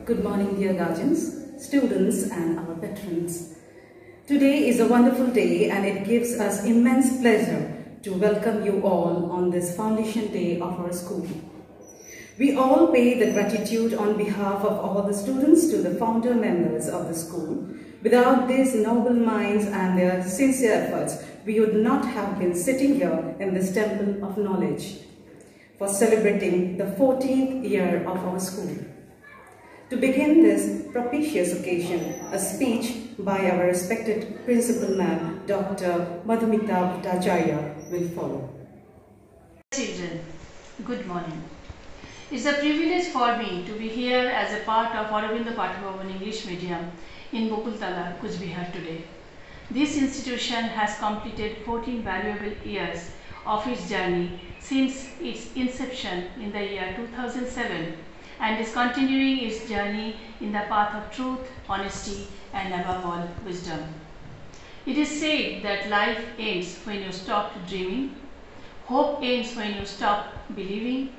Good morning, dear guardians, students and our patrons. Today is a wonderful day and it gives us immense pleasure to welcome you all on this foundation day of our school. We all pay the gratitude on behalf of all the students to the founder members of the school. Without these noble minds and their sincere efforts, we would not have been sitting here in this temple of knowledge for celebrating the 14th year of our school. To begin this propitious occasion, a speech by our respected Principal Ma'am, Dr. Madhumita Bhattacharya, will follow. Children, good morning. It's a privilege for me to be here as a part of Aurobindo Pathibhavan English Medium in Bokultala, Cooch Behar today. This institution has completed 14 valuable years of its journey since its inception in the year 2007 and is continuing its journey in the path of truth, honesty and above all wisdom. It is said that life ends when you stop dreaming, hope ends when you stop believing,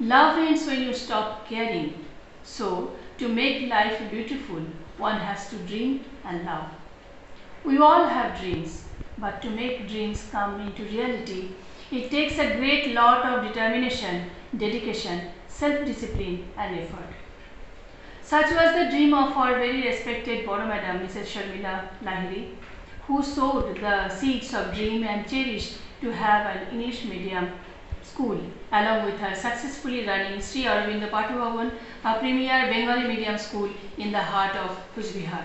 love ends when you stop caring. So, to make life beautiful, one has to dream and love. We all have dreams, but to make dreams come into reality, it takes a great lot of determination, dedication, self-discipline and effort. Such was the dream of our very respected Boro Madam, Mrs. Sharmila Lahiri, who sowed the seeds of dream and cherished to have an English medium school, along with her successfully running Sri Aurobindo Pathibhavan, a premier Bengali medium school in the heart of Cooch Behar.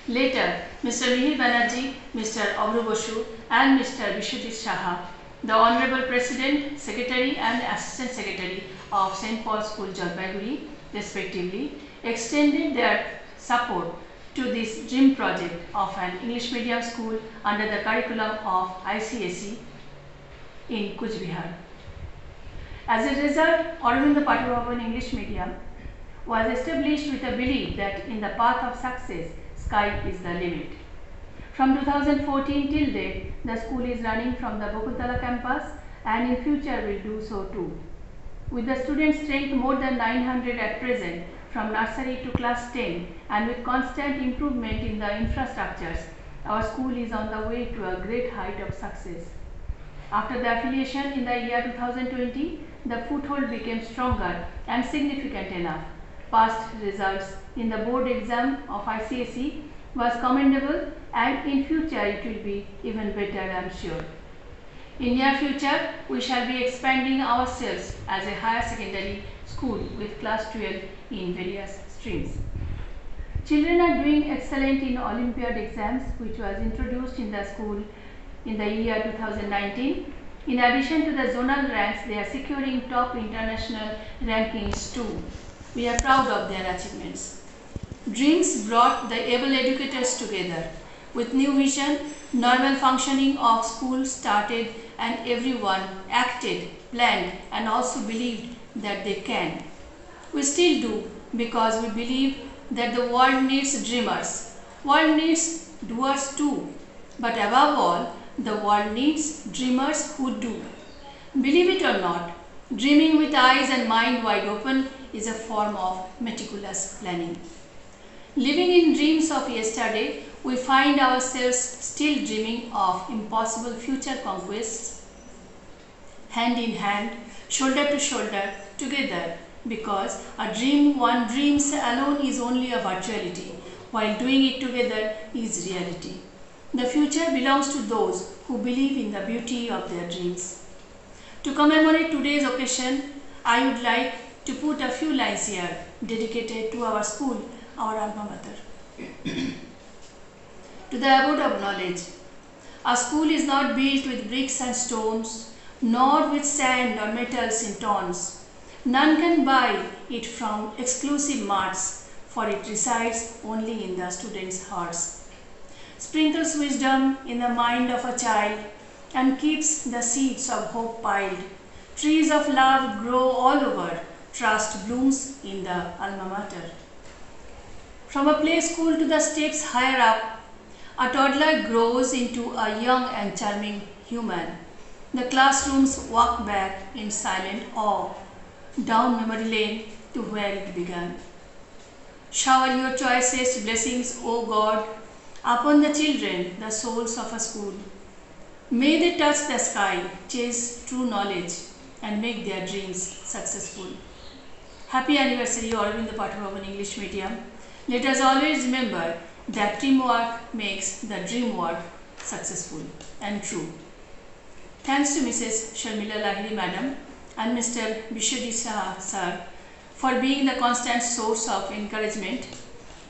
Later, Mr. Mihir Banerjee, Mr. Abru Basu and Mr. Vishwajit Saha, the Honorable President, Secretary and Assistant Secretary of St. Paul's School, Jalpaiguri, respectively, extended their support to this dream project of an English medium school under the curriculum of ICSE in Cooch Behar. As a result, Aurobindo Pathibhavan English Medium was established with a belief that in the path of success, sky is the limit. From 2014 till date, the school is running from the Bokultala campus and in future will do so too. With the student strength more than 900 at present from nursery to class 10 and with constant improvement in the infrastructures, our school is on the way to a great height of success. After the affiliation in the year 2020, the foothold became stronger and significant enough. Past results in the board exam of ICSE was commendable and in future it will be even better, I am sure. In near future, we shall be expanding ourselves as a higher secondary school with class 12 in various streams. Children are doing excellent in Olympiad exams which was introduced in the school in the year 2019. In addition to the zonal ranks, they are securing top international rankings too. We are proud of their achievements. Dreams brought the able educators together. With new vision, normal functioning of school started and everyone acted, planned and also believed that they can. We still do because we believe that the world needs dreamers. World needs doers too. But above all, the world needs dreamers who do. Believe it or not, dreaming with eyes and mind wide open is a form of meticulous planning. Living in dreams of yesterday, we find ourselves still dreaming of impossible future conquests, hand in hand, shoulder to shoulder, together, because a dream one dreams alone is only a virtuality, while doing it together is reality. The future belongs to those who believe in the beauty of their dreams. To commemorate today's occasion, I would like to put a few lines here dedicated to our school, our alma mater. To the abode of knowledge. Our school is not built with bricks and stones, nor with sand or metals in tons. None can buy it from exclusive marts, for it resides only in the students' hearts. Sprinkles wisdom in the mind of a child and keeps the seeds of hope piled. Trees of love grow all over, trust blooms in the alma mater. From a play school to the steps higher up, a toddler grows into a young and charming human. The classrooms walk back in silent awe, down memory lane to where it began. Shower your choicest blessings, O God, upon the children, the souls of a school. May they touch the sky, chase true knowledge, and make their dreams successful. Happy anniversary, Aurobindo Pathibhavan English Medium. Let us always remember that teamwork makes the dream work successful and true. Thanks to Mrs. Sharmila Lahiri Madam and Mr. Bishwajit Shah Sir for being the constant source of encouragement.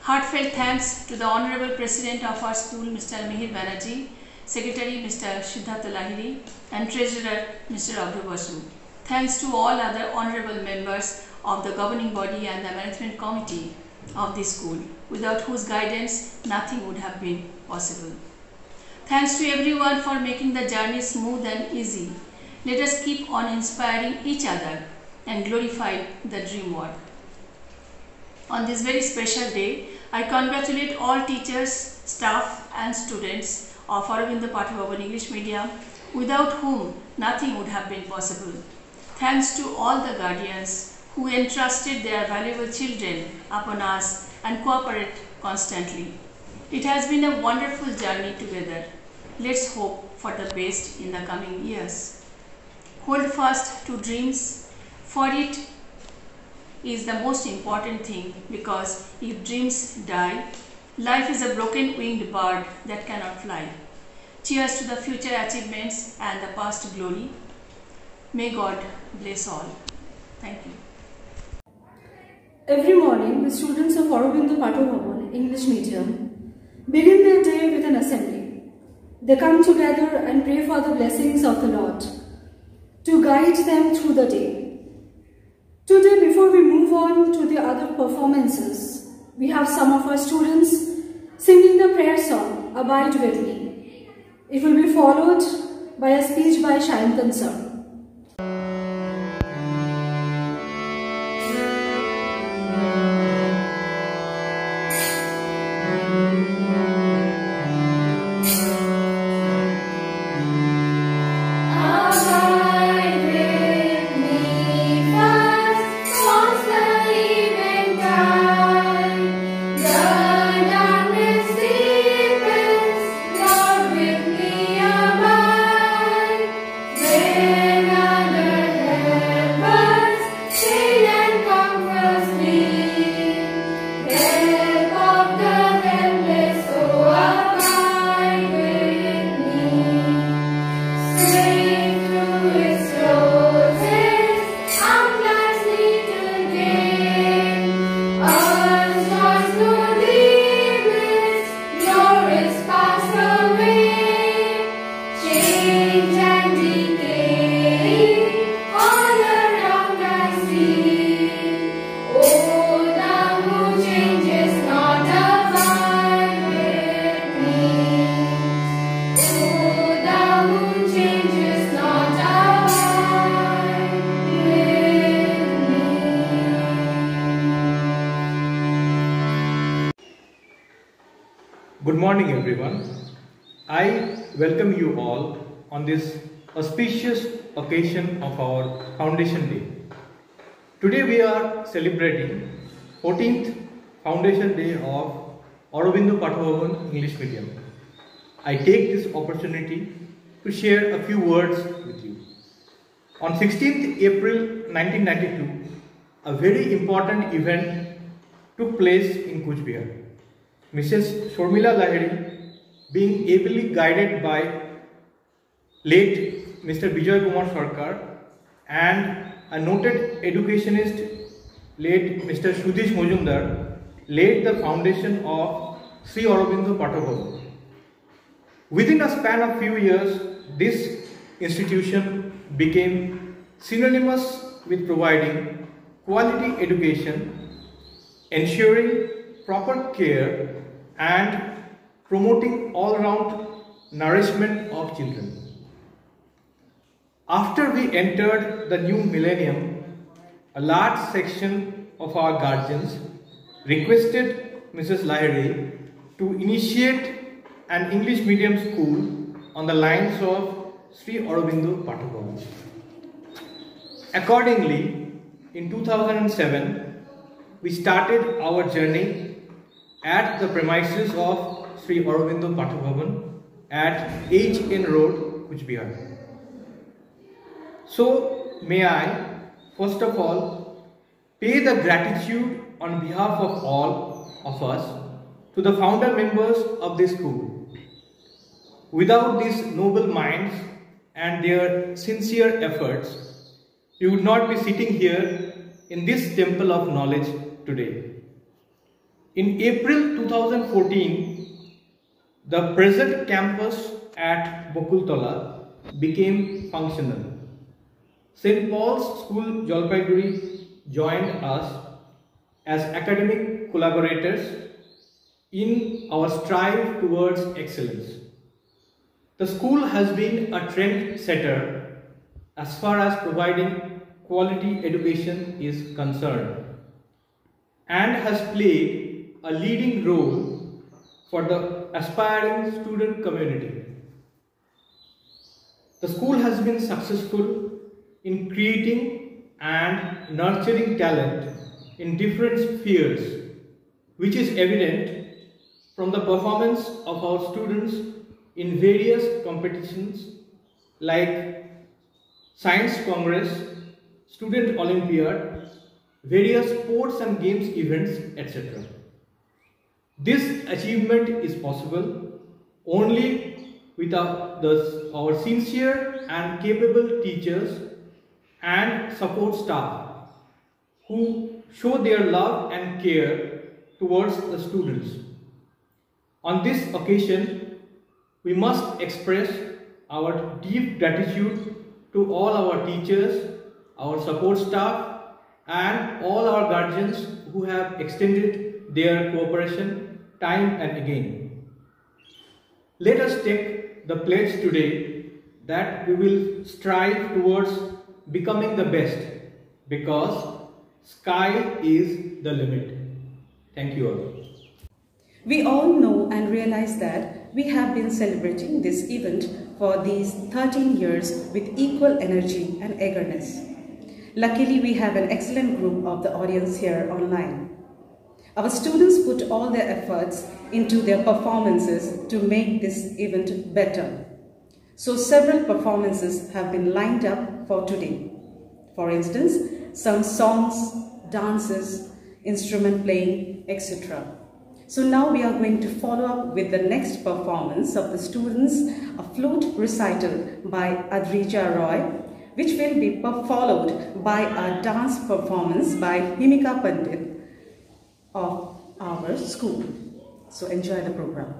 Heartfelt thanks to the Honorable President of our school, Mr. Mihir Banerjee, Secretary Mr. Siddhartha Lahiri, and Treasurer Mr. Abdul Basu. Thanks to all other honorable members of the governing body and the management committee of this school, without whose guidance nothing would have been possible. Thanks to everyone for making the journey smooth and easy. Let us keep on inspiring each other and glorify the dream work. On this very special day, I congratulate all teachers, staff and students of Aurobindo Pathibhavan English Medium, without whom nothing would have been possible. Thanks to all the guardians who entrusted their valuable children upon us and cooperate constantly. It has been a wonderful journey together. Let's hope for the best in the coming years. Hold fast to dreams, for it is the most important thing, because if dreams die, life is a broken winged bird that cannot fly. Cheers to the future achievements and the past glory. May God bless all. Thank you. Every morning, the students of Aurobindo Pathibhavan English Medium begin their day with an assembly. They come together and pray for the blessings of the Lord to guide them through the day. Today, before we move on to the other performances, we have some of our students singing the prayer song, Abide With Me. It will be followed by a speech by Shayantan sir. Good morning everyone. I welcome you all on this auspicious occasion of our Foundation Day. Today we are celebrating 14th Foundation Day of Aurobindo Pathibhavan English Medium. I take this opportunity to share a few words with you. On 16th April 1992, a very important event took place in Cooch Behar. Mrs. Sharmila Lahiri, being ably guided by late Mr. Bijay Kumar Sarkar and a noted educationist, late Mr. Sudhish Majumdar, laid the foundation of Sri Aurobindo Pathibhavan. Within a span of few years, this institution became synonymous with providing quality education, ensuring proper care and promoting all-round nourishment of children. After we entered the new millennium, a large section of our guardians requested Mrs. Lahiri to initiate an English medium school on the lines of Sri Aurobindo Pathibhavan. Accordingly, in 2007, we started our journey at the premises of Sri Aurobindo Pathabhavan at HN Road, Cooch Behar. So, may I, first of all, pay the gratitude on behalf of all of us to the founder members of this school. Without these noble minds and their sincere efforts, we would not be sitting here in this temple of knowledge today. In April 2014, the present campus at Bokultala became functional. St. Paul's School Jalpaiguri joined us as academic collaborators in our strive towards excellence. The school has been a trend setter as far as providing quality education is concerned and has played a leading role for the aspiring student community. The school has been successful in creating and nurturing talent in different spheres, which is evident from the performance of our students in various competitions like Science Congress, Student Olympiad, various sports and games events, etc. This achievement is possible only with our sincere and capable teachers and support staff who show their love and care towards the students. On this occasion, we must express our deep gratitude to all our teachers, our support staff, and all our guardians who have extended their cooperation time and again. Let us take the pledge today that we will strive towards becoming the best, because sky is the limit. Thank you all. We all know and realize that we have been celebrating this event for these 13 years with equal energy and eagerness. Luckily, we have an excellent group of the audience here online. Our students put all their efforts into their performances to make this event better. So several performances have been lined up for today. For instance, some songs, dances, instrument playing, etc. So now we are going to follow up with the next performance of the students, a flute recital by Adrija Roy, which will be followed by a dance performance by Himika Pandit of our school. So enjoy the program.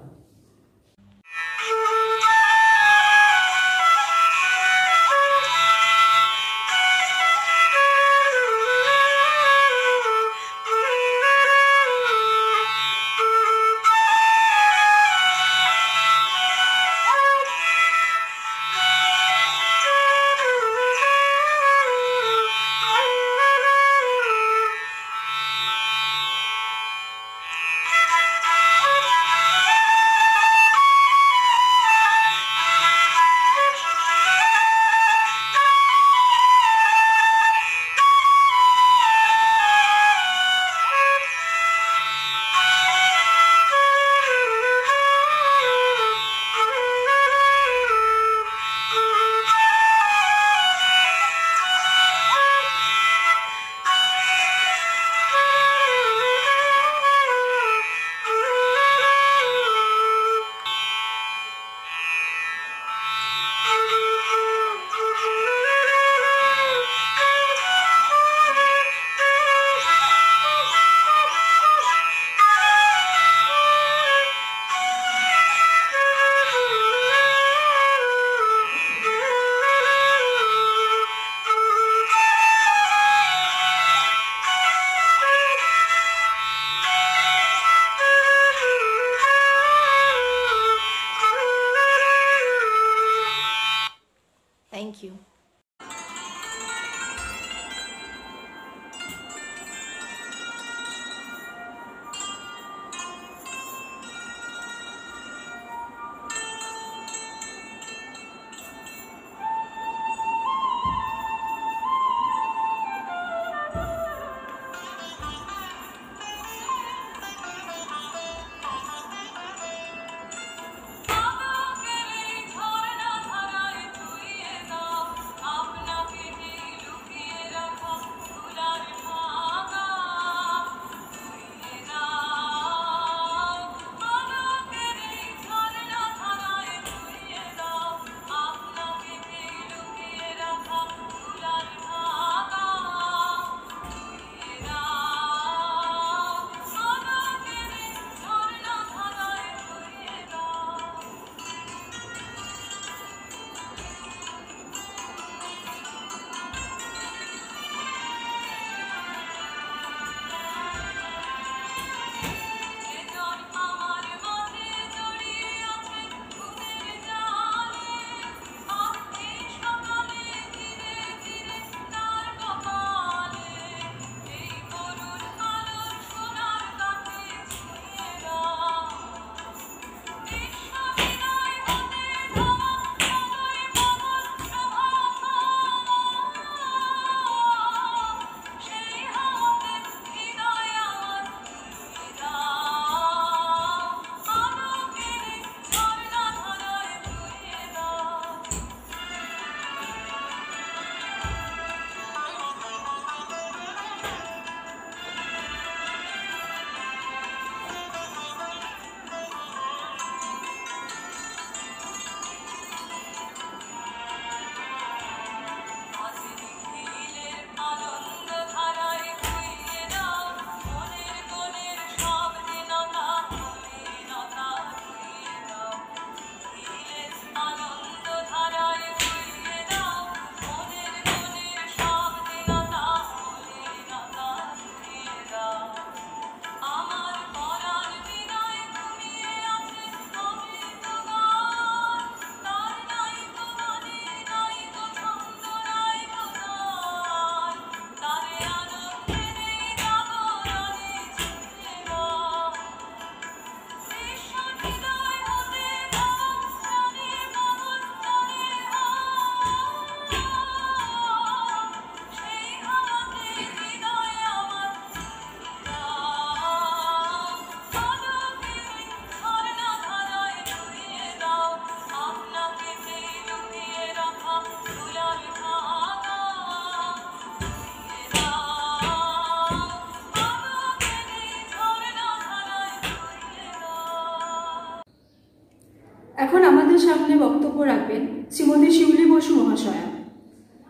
এখন আমাদের সামনে বক্তব্য রাখবেন শ্রীমতী শিউলি বসু মহাশয়া।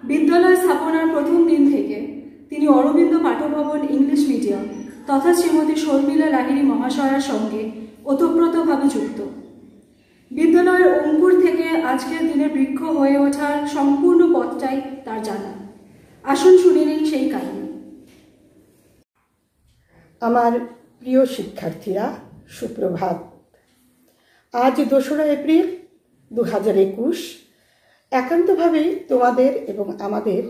বিদ্যালয় স্থাপনার প্রথম দিন থেকে তিনি অরবিন্দ পাঠভবন ইংলিশ মিডিয়াম তথা শ্রীমতী শর্মিলা লাহিড়ী মহাশয়ার সঙ্গে ওতপ্রোতভাবে যুক্ত। বিদ্যালয়ের অঙ্কুর থেকে আজকের দিনে বৃক্ষ হয়ে ওঠার সম্পূর্ণ পথটাই তার জানা। আসুন শুনে নিন সেই কাহিনী। আমার প্রিয় শিক্ষার্থীরা, সুপ্রভাত। আজ 2রা এপ্রিল 2021, একান্তভাবেই তোমাদের এবং আমাদের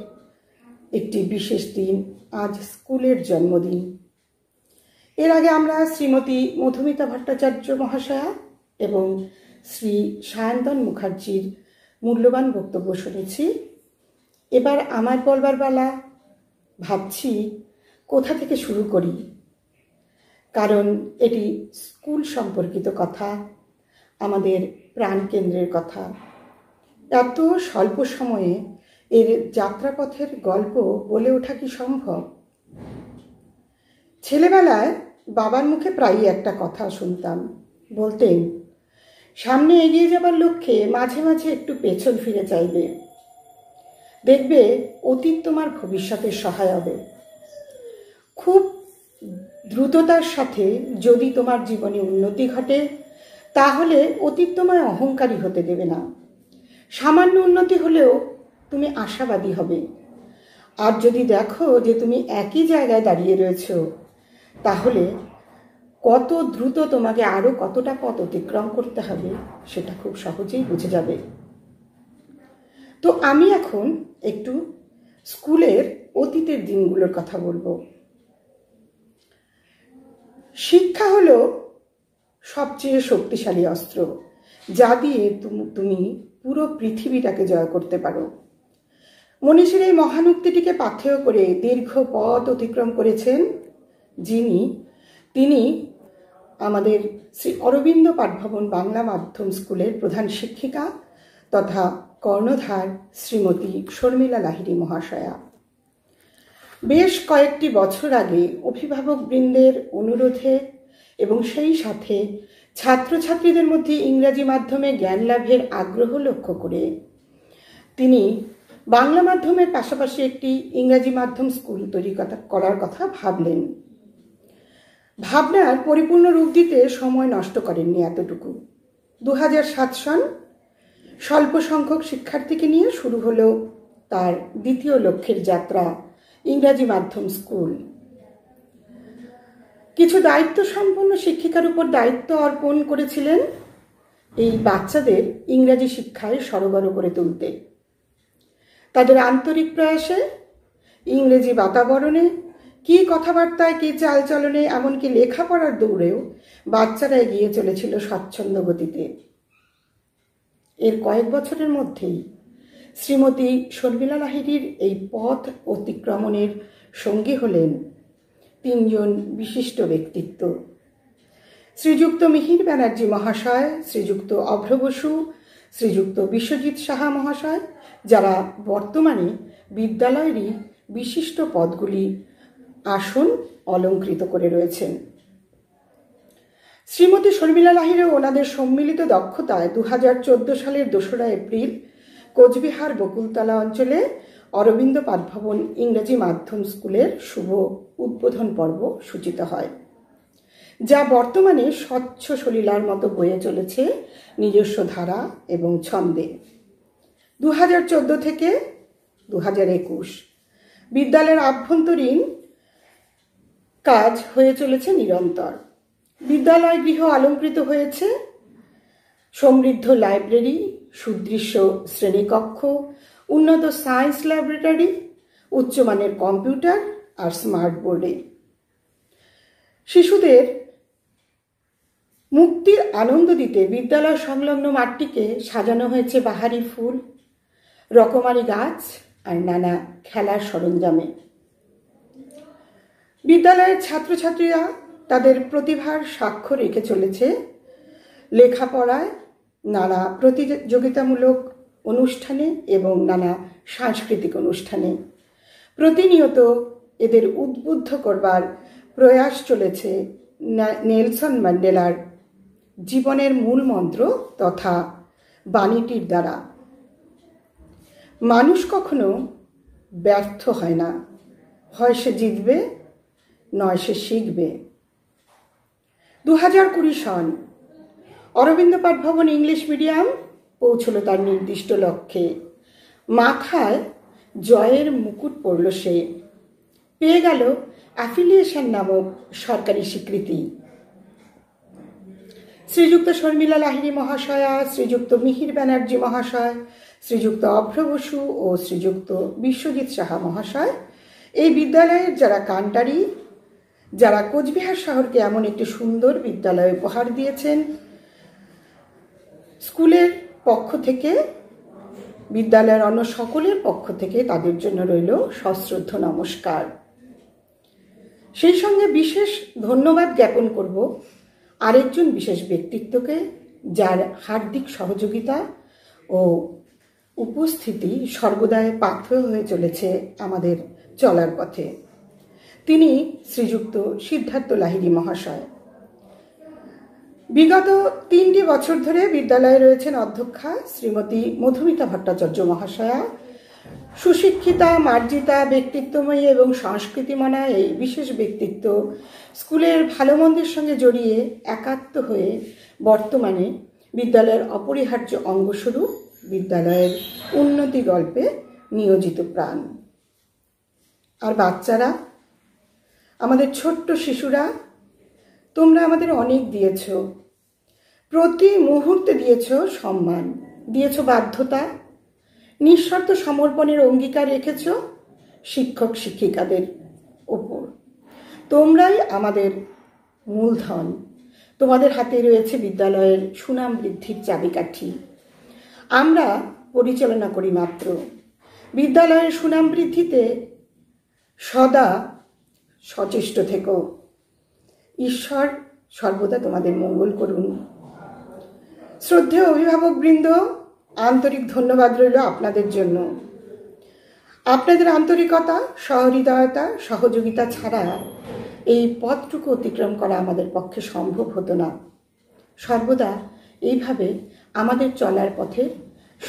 একটি বিশেষ দিন। আজ স্কুলের জন্মদিন। এর আগে আমরা শ্রীমতী মধুমিতা ভট্টাচার্য মহাশয়া এবং শ্রী সায়ন্তন মুখার্জির মূল্যবান বক্তব্য শুনেছি। এবার আমার বলবার বেলা। ভাবছি কোথা থেকে শুরু করি, কারণ এটি স্কুল সম্পর্কিত কথা, আমাদের প্রাণকেন্দ্রের কথা। এত স্বল্প সময়ে এর যাত্রাপথের গল্প বলে ওঠা কি সম্ভব? ছেলেবেলায় বাবার মুখে প্রায়ই একটা কথা শুনতাম। বলতেন, সামনে এগিয়ে যাবার লক্ষ্যে মাঝে মাঝে একটু পেছন ফিরে চাইবে, দেখবে অতীত তোমার ভবিষ্যতের সহায় হবে। খুব দ্রুততার সাথে যদি তোমার জীবনে উন্নতি ঘটে, তাহলে অতীত তোমায় অহংকারী হতে দেবে না। সামান্য উন্নতি হলেও তুমি আশাবাদী হবে। আর যদি দেখো যে তুমি একই জায়গায় দাঁড়িয়ে রয়েছ, তাহলে কত দ্রুত তোমাকে আরো কতটা পথ অতিক্রম করতে হবে সেটা খুব সহজেই বুঝে যাবে। তো আমি এখন একটু স্কুলের অতীতের দিনগুলোর কথা বলবো। শিক্ষা হলো সবচেয়ে শক্তিশালী অস্ত্র, যা দিয়ে তুমি পুরো পৃথিবীটাকে জয় করতে পারো। মনীষীর এই মহান উক্তিটিকে পাথেয় করে দীর্ঘ পথ অতিক্রম করেছেন তিনি আমাদের শ্রী অরবিন্দ পাঠভবন বাংলা মাধ্যম স্কুলের প্রধান শিক্ষিকা তথা কর্ণধার শ্রীমতী শর্মিলা লাহিড়ী মহাশয়া। বেশ কয়েকটি বছর আগে অভিভাবকবৃন্দের অনুরোধে এবং সেই সাথে ছাত্রছাত্রীদের মধ্যে ইংরাজি মাধ্যমে জ্ঞান লাভের আগ্রহ লক্ষ্য করে তিনি বাংলা মাধ্যমের পাশাপাশি একটি ইংরাজি মাধ্যম স্কুল তৈরি করার কথা ভাবলেন। ভাবনার পরিপূর্ণ রূপ দিতে সময় নষ্ট করেননি এতটুকু। 2007 সন স্বল্প সংখ্যক শিক্ষার্থীকে নিয়ে শুরু হলো তার দ্বিতীয় লক্ষ্যের যাত্রা, ইংরাজি মাধ্যম স্কুল। কিছু দায়িত্ব সম্পন্ন শিক্ষিকার উপর দায়িত্ব অর্পণ করেছিলেন এই বাচ্চাদের ইংরাজি শিক্ষায় সরবরাহ করে তুলতে। তাদের আন্তরিক প্রয়াসে, ইংরেজি বাতাবরণে, কি কথাবার্তায়, কি চালচলনে, এমনকি লেখাপড়ার দৌড়েও বাচ্চারা এগিয়ে চলেছিল স্বচ্ছন্দ গতিতে। এর কয়েক বছরের মধ্যেই শ্রীমতী শর্মিলা লাহিড়ীর এই পথ অতিক্রমণের সঙ্গী হলেন 3 জন বিশিষ্ট ব্যক্তিত্ব। শ্রীযুক্ত মিহির ব্যানার্জি মহাশয়, শ্রীযুক্ত অভ্র বসু, শ্রীযুক্ত বিশ্বজিৎ সাহা মহাশয়, যারা বর্তমানে বিদ্যালয়েরই বিশিষ্ট পদগুলি আসন অলঙ্কৃত করে রয়েছেন। শ্রীমতী শর্মিলা লাহিড়ী ওনাদের সম্মিলিত দক্ষতায় 2014 সালের 2রা এপ্রিল কোচবিহার বকুলতলা অঞ্চলে অরবিন্দ পাঠভবন ইংরেজি মাধ্যম স্কুলের শুভ উদ্বোধন পর্ব সূচিত হয়, যা বর্তমানে স্বচ্ছ সলিলার মতো বয়ে চলেছে নিজস্ব ধারা এবং ছন্দে। 2014 থেকে 2021 বিদ্যালয়ের আভ্যন্তরীণ কাজ হয়ে চলেছে নিরন্তর। বিদ্যালয় গৃহ অলঙ্কৃত হয়েছে সমৃদ্ধ লাইব্রেরি, সুদৃশ্য শ্রেণীকক্ষ, উন্নত সায়েন্স ল্যাবরেটরি, উচ্চমানের কম্পিউটার আর স্মার্ট বোর্ডে। শিশুদের মুক্তির আনন্দ দিতে বিদ্যালয় সংলগ্ন মাঠটিকে সাজানো হয়েছে বাহারি ফুল, রকমারি গাছ আর নানা খেলার সরঞ্জামে। বিদ্যালয়ের ছাত্রছাত্রীরা তাদের প্রতিভার সাক্ষ্য রেখে চলেছে লেখাপড়ায়, নানা প্রতিযোগিতামূলক অনুষ্ঠানে এবং নানা সাংস্কৃতিক অনুষ্ঠানে। প্রতিনিয়ত এদের উদ্বুদ্ধ করবার প্রয়াস চলেছে নেলসন ম্যান্ডেলার জীবনের মূল মন্ত্র তথা বাণীটির দ্বারা। মানুষ কখনো ব্যর্থ হয় না, হয় সে জিতবে নয় সে শিখবে। 2020 সন, অরবিন্দ পাঠ ভবন ইংলিশ মিডিয়াম পৌঁছলো তার নির্দিষ্ট লক্ষ্যে। মাথায় জয়ের মুকুট পড়ল সে, পেয়ে গেল অ্যাফিলিয়েশন নামক সরকারি স্বীকৃতি। শ্রীযুক্ত শর্মিলা লাহিড়ী মহাশয়া, শ্রীযুক্ত মিহির ব্যানার্জি মহাশয়, শ্রীযুক্ত অভ্র বসু ও শ্রীযুক্ত বিশ্বজিৎ সাহা মহাশয় এই বিদ্যালয়ের যারা কান্ডারি, যারা কোচবিহার শহরকে এমন একটি সুন্দর বিদ্যালয় উপহার দিয়েছেন, স্কুলের পক্ষ থেকে, বিদ্যালয়ের অন্য সকলের পক্ষ থেকে তাদের জন্য রইল সশ্রদ্ধ নমস্কার। সেই সঙ্গে বিশেষ ধন্যবাদ জ্ঞাপন করব আরেকজন বিশেষ ব্যক্তিত্বকে, যার হার্দিক সহযোগিতা ও উপস্থিতি সর্বদাই পাথেয় হয়ে চলেছে আমাদের চলার পথে। তিনি শ্রীযুক্ত সিদ্ধার্থ লাহিড়ী মহাশয়। বিগত 3টি বছর ধরে বিদ্যালয়ে রয়েছেন অধ্যক্ষা শ্রীমতী মধুমিতা ভট্টাচার্য মহাশয়া। সুশিক্ষিতা, মার্জিতা, ব্যক্তিত্বময়ী এবং সংস্কৃতিমনা এই বিশেষ ব্যক্তিত্ব স্কুলের ভালো মন্দের সঙ্গে জড়িয়ে একাত্ম হয়ে বর্তমানে বিদ্যালয়ের অপরিহার্য অঙ্গস্বরূপ, বিদ্যালয়ের উন্নতি গল্পে নিয়োজিত প্রাণ। আর বাচ্চারা, আমাদের ছোট্ট শিশুরা, তোমরা আমাদের অনেক দিয়েছ, প্রতি মুহূর্তে দিয়েছ সম্মান, দিয়েছ বাধ্যতা, নিঃশর্ত সমর্পণের অঙ্গীকার রেখেছ শিক্ষক শিক্ষিকাদের ওপর। তোমরাই আমাদের মূলধন। তোমাদের হাতে রয়েছে বিদ্যালয়ের সুনাম বৃদ্ধির চাবিকাঠি। আমরা পরিচালনা করি মাত্র। বিদ্যালয়ের সুনাম বৃদ্ধিতে সদা সচেষ্ট থেকো। ঈশ্বর সর্বদা তোমাদের মঙ্গল করুন। শ্রদ্ধেয় অভিভাবকবৃন্দ, আন্তরিক ধন্যবাদ রইল আপনাদের জন্য। আপনাদের আন্তরিকতা, সহৃদয়তা, সহযোগিতা ছাড়া এই পথটুকু অতিক্রম করা আমাদের পক্ষে সম্ভব হতো না। সর্বদা এইভাবে আমাদের চলার পথে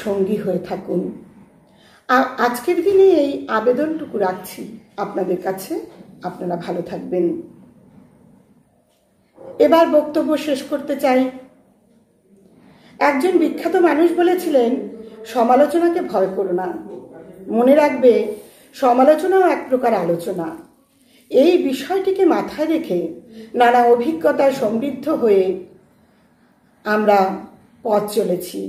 সঙ্গী হয়ে থাকুন। আজকের দিনে এই আবেদনটুকু রাখছি আপনাদের কাছে। আপনারা ভালো থাকবেন। এবার বক্তব্য শেষ করতে চাই। একজন বিখ্যাত মানুষ বলেছিলেন, সমালোচনাকে ভয় করো না, মনে রাখবে সমালোচনাও এক প্রকার আলোচনা। এই বিষয়টিকে মাথায় রেখে নানা অভিজ্ঞতায় সমৃদ্ধ হয়ে আমরা পথ চলেছি।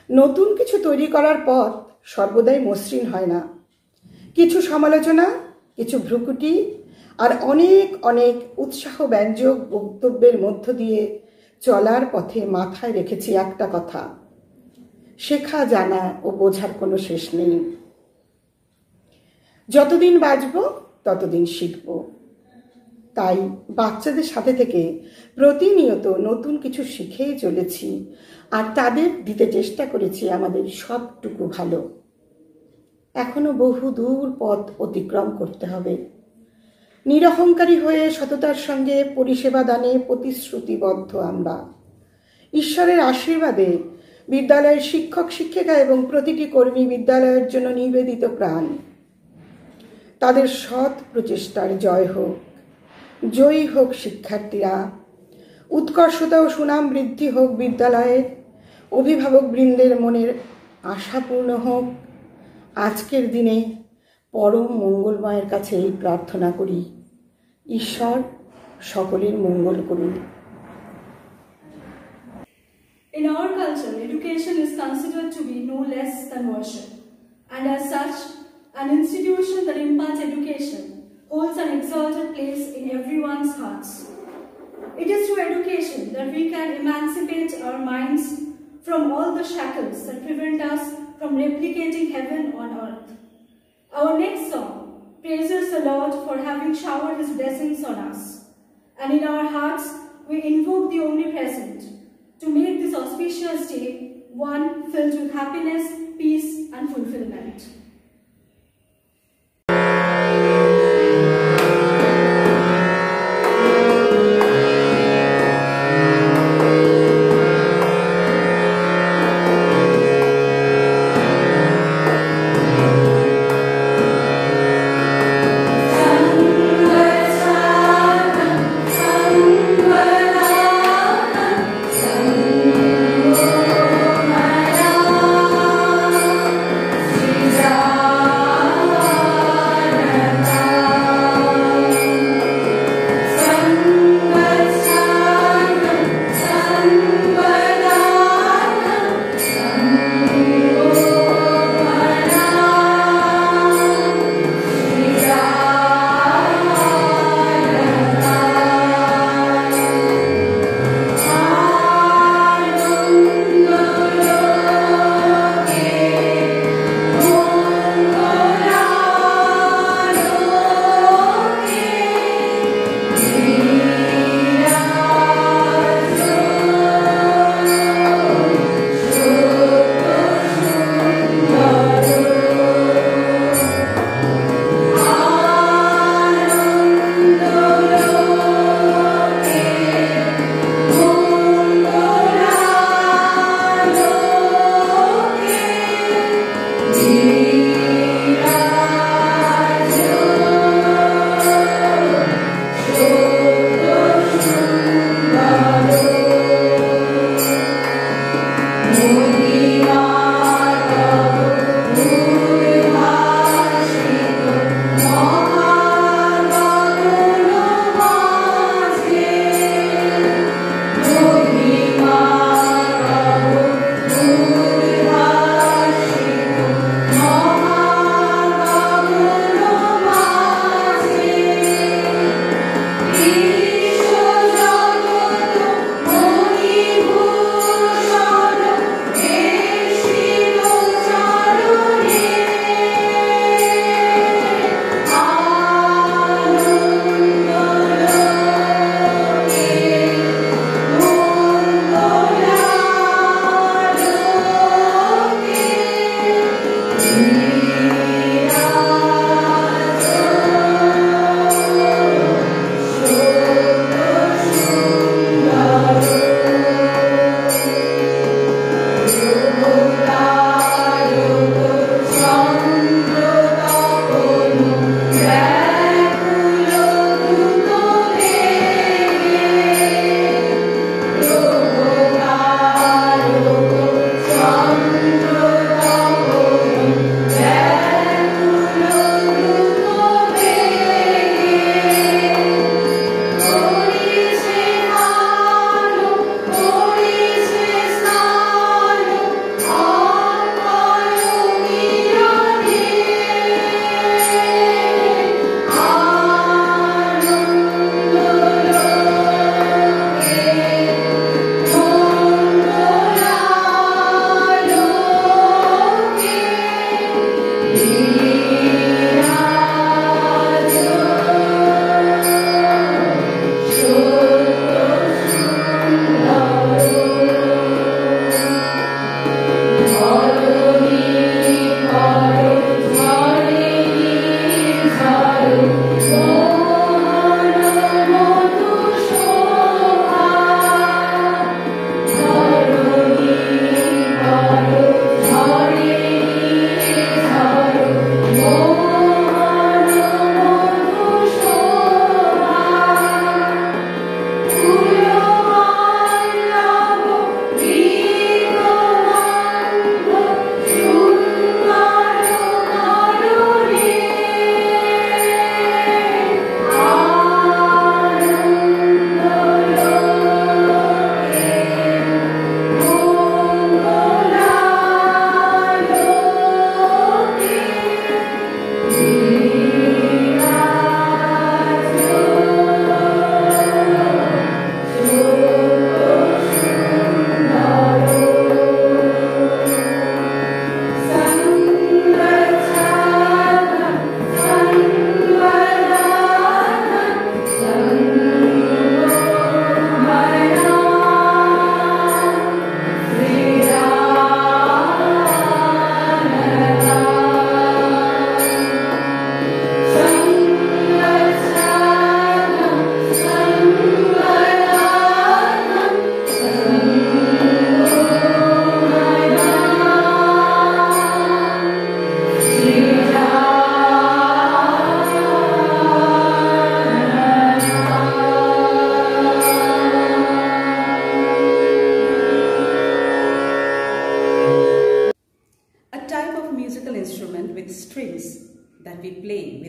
নতুন কিছু তৈরি করার পথ সর্বদাই মসৃণ হয় না। কিছু সমালোচনা, কিছু ভ্রুকুটি আর অনেক অনেক উৎসাহ ব্যঞ্জক বক্তব্যের মধ্য দিয়ে চলার পথে মাথায় রেখেছি একটা কথা, শেখা, জানা ও বোঝার কোনো শেষ নেই। যতদিন বাঁচব ততদিন শিখব। তাই বাচ্চাদের সাথে থেকে প্রতিনিয়ত নতুন কিছু শিখেই চলেছি আর তাদের দিতে চেষ্টা করেছি আমাদের সবটুকু ভালো। এখনো বহু দূর পথ অতিক্রম করতে হবে। নিরহংকারী হয়ে সততার সঙ্গে পরিষেবা দানে প্রতিশ্রুতিবদ্ধ আমরা। ঈশ্বরের আশীর্বাদে বিদ্যালয়ের শিক্ষক শিক্ষিকা এবং প্রতিটি কর্মী বিদ্যালয়ের জন্য নিবেদিত প্রাণ। তাদের সৎ প্রচেষ্টার জয় হোক। জয়ী হোক শিক্ষার্থীরা। উৎকর্ষতা ও সুনাম বৃদ্ধি হোক বিদ্যালয়ের। অভিভাবক বৃন্দের মনের আশা পূর্ণ হোক। আজকের দিনে পরম মঙ্গলময়ের কাছে এই প্রার্থনা করি, ঈশ্বর সকলের মঙ্গল করুন। In our culture, education is considered to be no less than worship, and as such, an institution that imparts education holds an exalted place in everyone's hearts. It is through education that we can emancipate our minds from all the shackles that prevent us from replicating heaven on earth. Our next song praises the Lord for having showered His blessings on us, and in our hearts we invoke the Omnipresent to make this auspicious day one filled with happiness, peace, and fulfillment.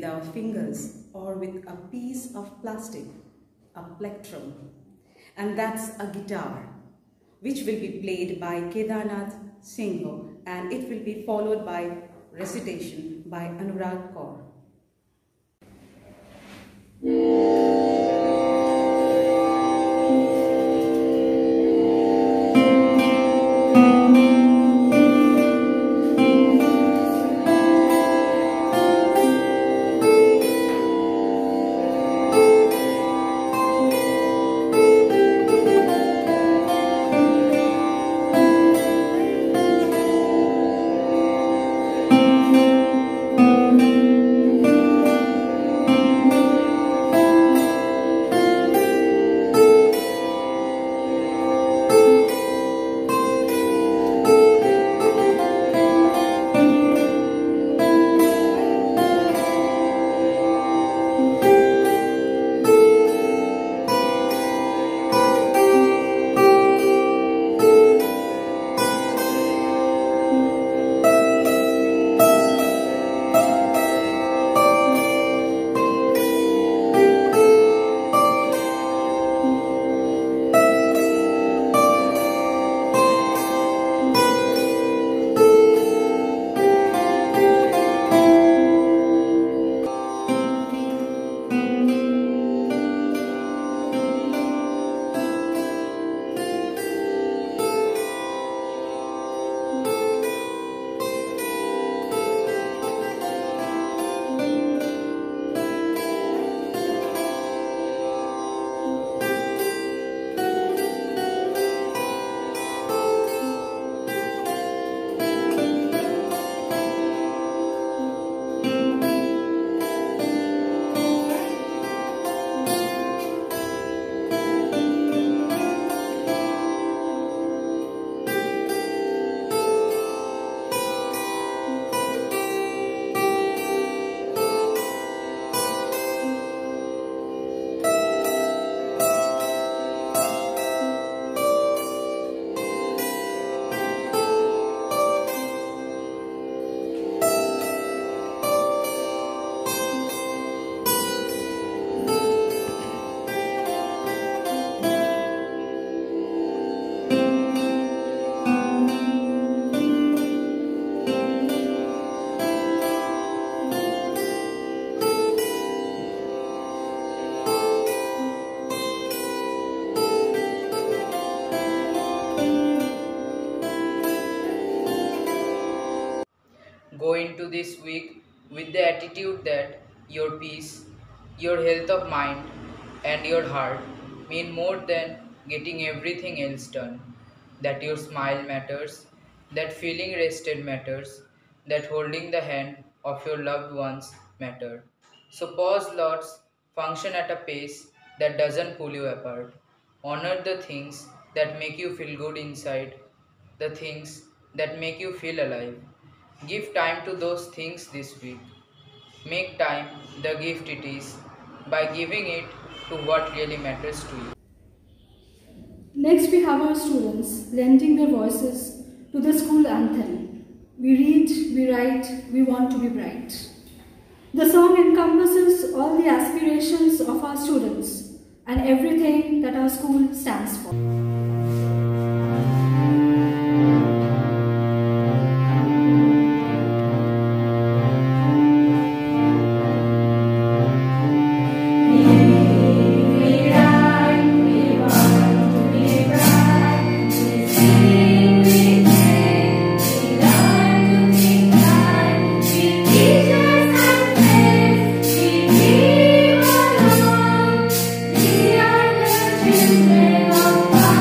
our fingers or with a piece of plastic, a plectrum. And that's a guitar, which will be played by Kedarnath Singh, and it will be followed by recitation by Anurag Kaur. Go into this week with the attitude that your peace, your health of mind, and your heart mean more than getting everything else done. That your smile matters, that feeling rested matters, that holding the hand of your loved ones matter. So pause lots, function at a pace that doesn't pull you apart. Honor the things that make you feel good inside, the things that make you feel alive. Give time to those things this week. Make time the gift it is by giving it to what really matters to you. Next, we have our students lending their voices to the school anthem. We read, we write, we want to be bright. The song encompasses all the aspirations of our students and everything that our school stands for. Children of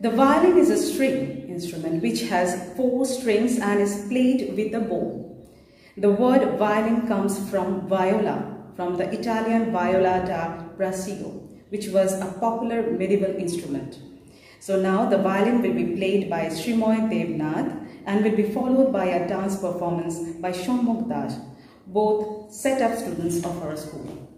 The violin is a string instrument which has 4 strings and is played with a bow. The word violin comes from viola, from the Italian viola da braccio, which was a popular medieval instrument. So now the violin will be played by Srimoy Devnath and will be followed by a dance performance by Shomukh Das, both set-up students of our school.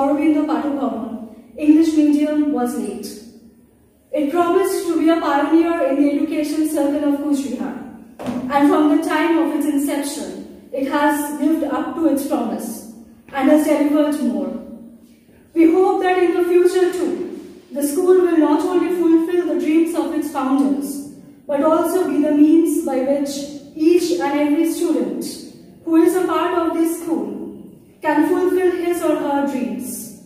Aurobindo Pathak Bhavan English Medium was laid. It promised to be a pioneer in the education circle of Cooch Behar, and from the time of its inception, it has lived up to its promise and has delivered more. We hope that in the future too, the school will not only fulfill the dreams of its founders, but also be the means by which each and every student who is a part of this school can fulfill his or her dreams.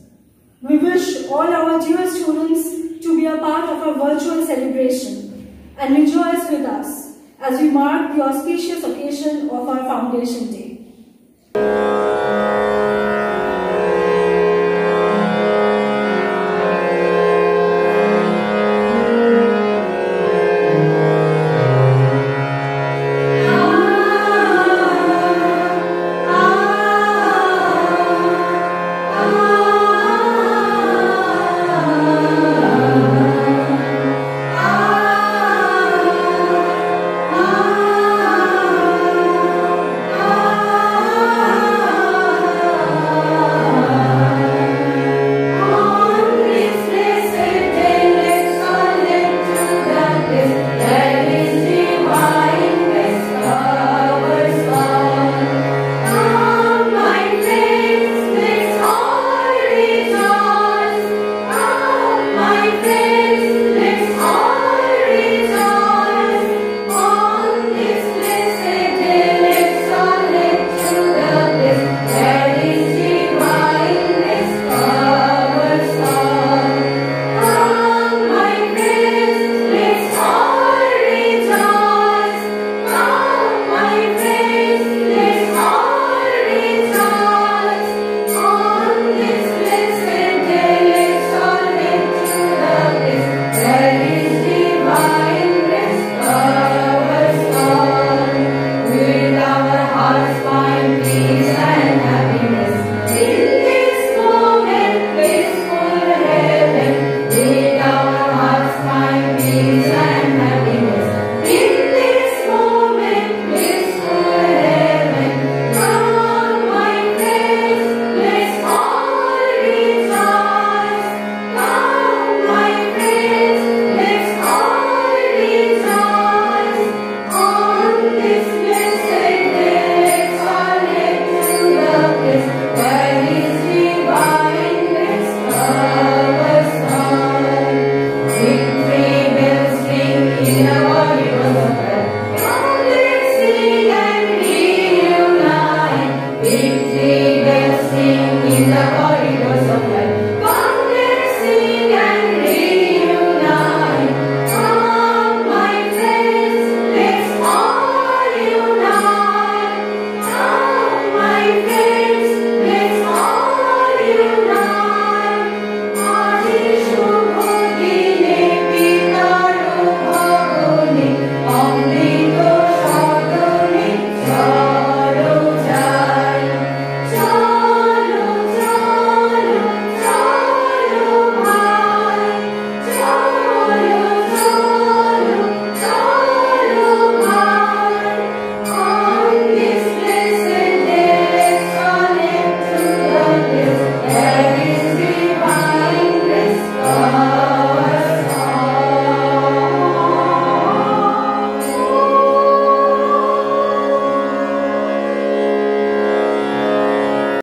We wish all our dear students to be a part of our virtual celebration and rejoice with us as we mark the auspicious occasion of our Foundation Day.